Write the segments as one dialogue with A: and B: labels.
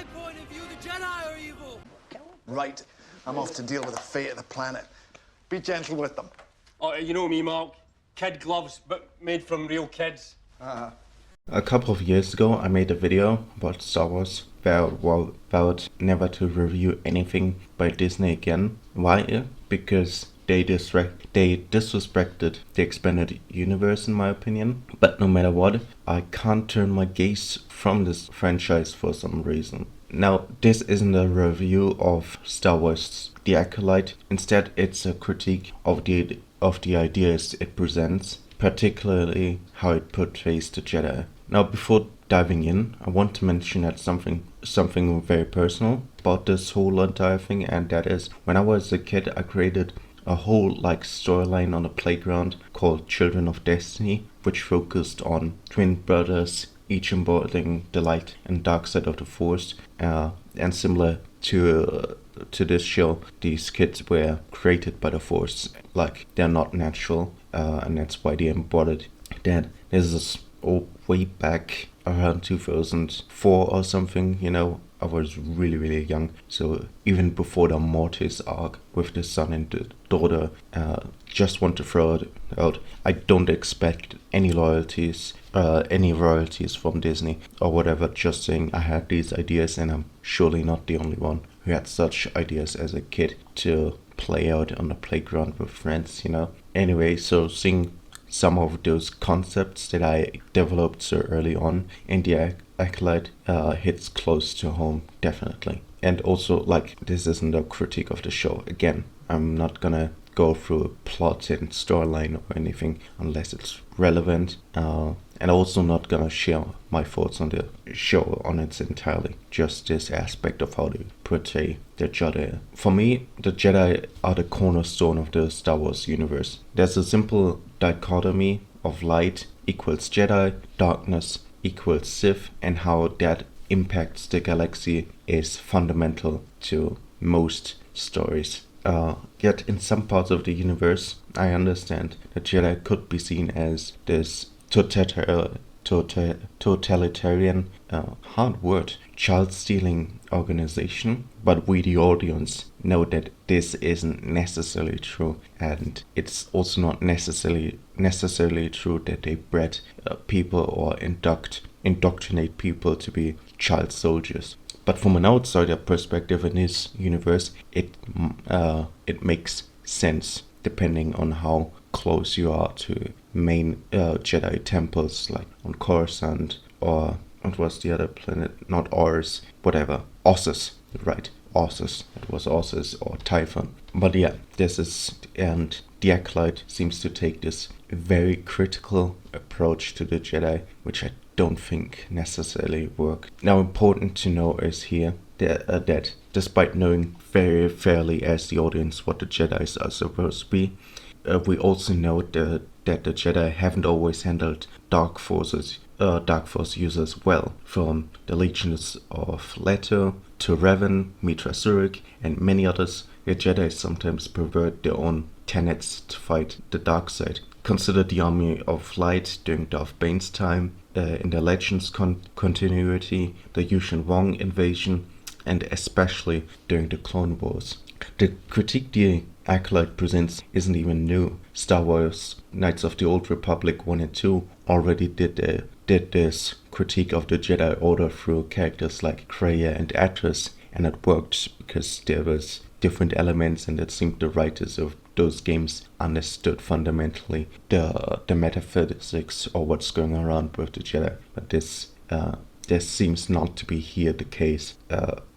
A: my point of view, the Jedi are evil.
B: Right. I'm off to deal with the fate of the planet. Be gentle with them.
C: Oh, you know me, Mark. Kid gloves, but made from real kids.
D: A couple of years ago, I made a video about Star Wars, vowed never to review anything by Disney again. Why? Because they disrespected the expanded universe, in my opinion. But no matter what, I can't turn my gaze from this franchise for some reason. Now, this isn't a review of Star Wars The Acolyte. Instead, it's a critique of the ideas it presents, particularly how it portrays the Jedi. Now, before diving in, I want to mention that something very personal about this whole entire thing, and that is, when I was a kid, I created a whole storyline on a playground called Children of Destiny, which focused on twin brothers, each embodying the light and dark side of the Force, and similar to this show, these kids were created by the Force, like they're not natural, and that's why they embodied that. This is all way back around 2004 or something, you know. I was really young, so even before the Mortis arc with the son and the daughter, just want to throw it out. I don't expect any royalties from Disney or whatever, just saying I had these ideas, and I'm surely not the only one who had such ideas as a kid to play out on the playground with friends, you know. Anyway, so seeing some of those concepts that I developed so early on in The Acolyte hits close to home, definitely. And also, this isn't a critique of the show. Again, I'm not gonna go through plot and storyline or anything unless it's relevant. And also not gonna share my thoughts on the show on its entirely, just this aspect of how they portray the Jedi. For me, the Jedi are the cornerstone of the Star Wars universe. There's a simple dichotomy of light equals Jedi, darkness equals Sith, and how that impacts the galaxy is fundamental to most stories. Yet in some parts of the universe, I understand that Jedi could be seen as this totalitarian, hard word, child-stealing organization, but we, the audience, know that this isn't necessarily true, and it's also not necessarily true that they bred people or indoctrinate people to be child soldiers. But from an outsider perspective in this universe, it makes sense depending on how close you are to main Jedi temples, like on Coruscant, or what was the other planet? Not Oris, whatever. Ossus, right? Ossus. It was Ossus or Typhon. But yeah, and The Acolyte seems to take this very critical approach to the Jedi, which I don't think necessarily work. Now, important to know is here that despite knowing very fairly as the audience what the Jedis are supposed to be, we also know that the Jedi haven't always handled Dark Force users well, from the Legions of Leto to Revan, Mitra Surik, and many others. The Jedi sometimes pervert their own tenets to fight the dark side. Consider the Army of Light during Darth Bane's time, in the Legends continuity, the Yuuzhan Vong invasion, and especially during the Clone Wars. The critique the Acolyte presents isn't even new. Star Wars Knights of the Old Republic 1 and 2 already did this critique of the Jedi Order through characters like Kreia and Atris, and it worked because there was different elements, and it seemed the writers of those games understood fundamentally the metaphysics or what's going around with the Jedi. But this seems not to be here the case.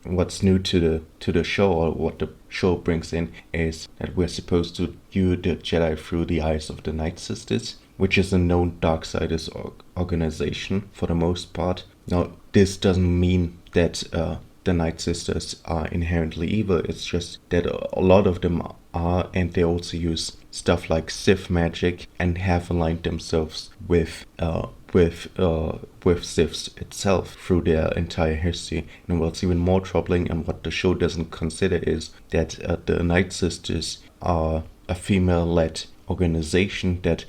D: What's new to the show, or what the show brings in, is that we're supposed to view the Jedi through the eyes of the Night Sisters, which is a known Darksiders organization for the most part. Now, this doesn't mean that the Night Sisters are inherently evil. It's just that a lot of them are, and they also use stuff like Sith magic and have aligned themselves with Siths itself through their entire history. And what's even more troubling, and what the show doesn't consider, is that the Night Sisters are a female-led organization that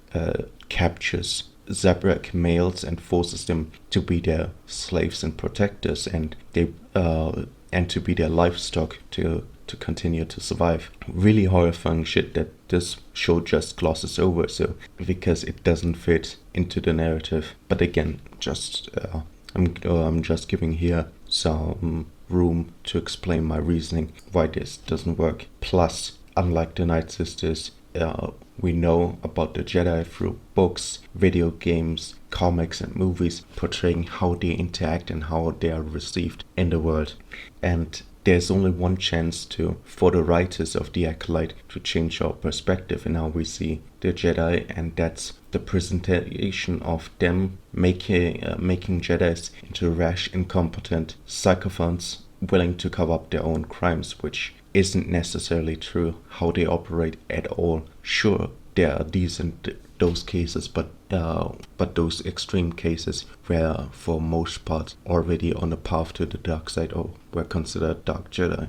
D: captures Zabrak males and forces them to be their slaves and protectors, and to be their livestock to continue to survive. Really horrifying shit that this show just glosses over, so because it doesn't fit into the narrative. But again, I'm just giving here some room to explain my reasoning why this doesn't work. Plus, unlike the Night Sisters, we know about the Jedi through books, video games, comics and movies portraying how they interact and how they are received in the world. And there's only one chance for the writers of The Acolyte to change our perspective in how we see the Jedi, and that's the presentation of them making Jedis into rash, incompetent sycophants willing to cover up their own crimes, which isn't necessarily true how they operate at all. Sure, there are those cases, but those extreme cases were for most part already on the path to the dark side or were considered dark Jedi.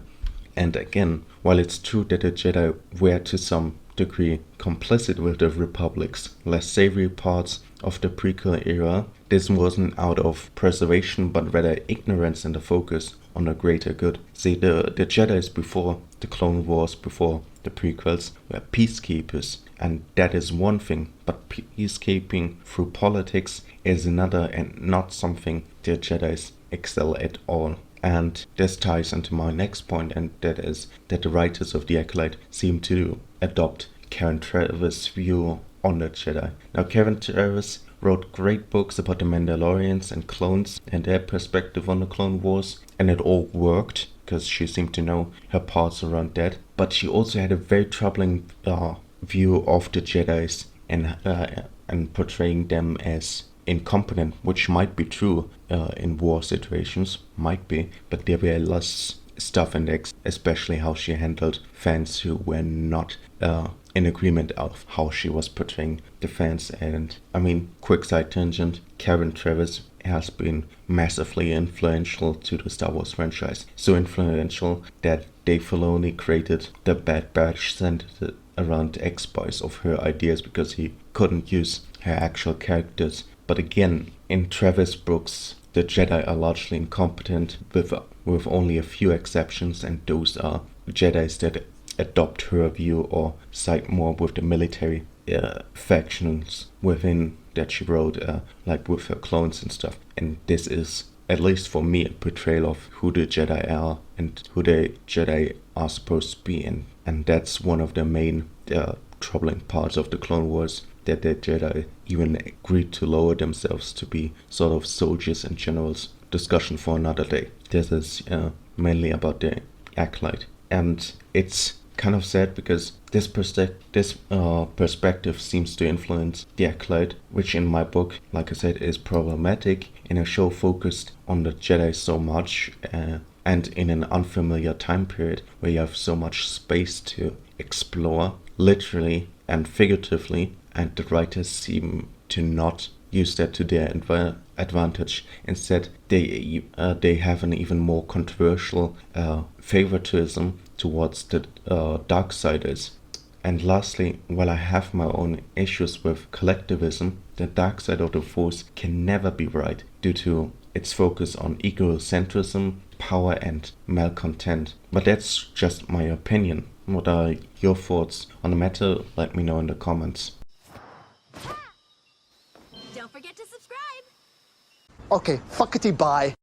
D: And again, while it's true that the Jedi were to some degree complicit with the Republic's less savory parts of the prequel era, this wasn't out of preservation but rather ignorance and a focus on the greater good. See, the Jedis before the Clone Wars, before the prequels, were peacekeepers, and that is one thing, but peacekeeping through politics is another, and not something the Jedis excel at all. And this ties into my next point, and that is that the writers of The Acolyte seem to adopt Karen Traviss' view on the Jedi. Now, Karen Traviss wrote great books about the Mandalorians and clones and their perspective on the Clone Wars, and it all worked because she seemed to know her parts around that. But she also had a very troubling view of the Jedis and portraying them as incompetent, which might be true in war situations, might be, but there were less stuff in there, especially how she handled fans who were not in agreement of how she was portraying the fans. And I mean, quick side tangent, Karen Traviss has been massively influential to the Star Wars franchise. So influential that Dave Filoni created the Bad Batch centered around X-Spice of her ideas because he couldn't use her actual characters. But again, in Traviss' books, the Jedi are largely incompetent with only a few exceptions, and those are Jedis that adopt her view or side more with the military factions within that she wrote, like with her clones and stuff. And this is, at least for me, a portrayal of who the Jedi are and who the Jedi are supposed to be. And that's one of the main troubling parts of the Clone Wars, that the Jedi even agreed to lower themselves to be sort of soldiers and generals. Discussion for another day. This is mainly about the Acolyte. And it's kind of sad because this perspective seems to influence the Acolyte, which in my book, like I said, is problematic in a show focused on the Jedi so much and in an unfamiliar time period where you have so much space to explore, literally and figuratively, and the writers seem to not use that to their advantage. Instead, they have an even more controversial favoritism towards the Darksiders. And lastly, while I have my own issues with collectivism, the dark side of the Force can never be right due to its focus on egocentrism, power and malcontent. But that's just my opinion. What are your thoughts on the matter? Let me know in the comments.
E: Don't forget to subscribe.
B: Okay, fuckity bye.